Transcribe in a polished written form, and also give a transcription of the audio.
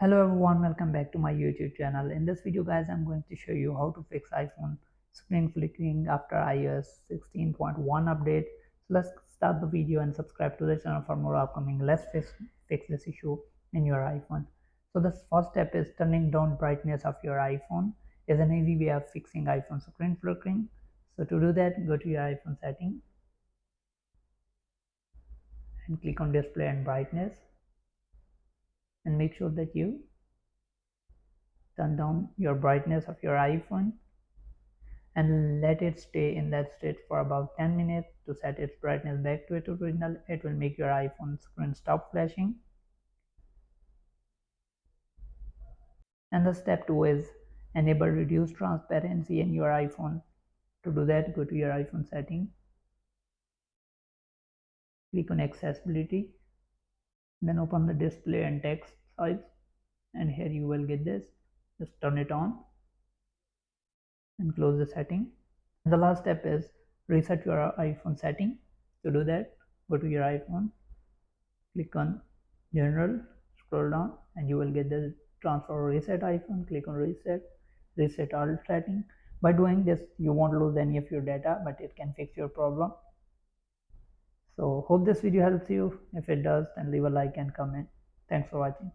Hello everyone, welcome back to my YouTube channel. In this video guys, I'm going to show you how to fix iPhone screen flickering after iOS 16.1 update. So let's start the video and subscribe to the channel for more upcoming. Let's fix this issue in your iPhone. So the first step is turning down brightness of your iPhone. Is an easy way of fixing iPhone screen flickering. So to do that, go to your iPhone setting and click on display and brightness and make sure that you turn down your brightness of your iPhone and let it stay in that state for about 10 minutes to set its brightness back to its original. It will make your iPhone screen stop flashing. And the step 2 is enable reduce transparency in your iPhone. To do that, go to your iPhone setting, click on accessibility, then open the display and text size, and here you will get this. Just turn it on and close the setting. And the last step is reset your iPhone setting. To do that, go to your iPhone, click on general, scroll down, and you will get the transfer reset icon. Click on reset all setting. By doing this, you won't lose any of your data, but it can fix your problem. So hope this video helps you. If it does, then leave a like and comment. Thanks for watching.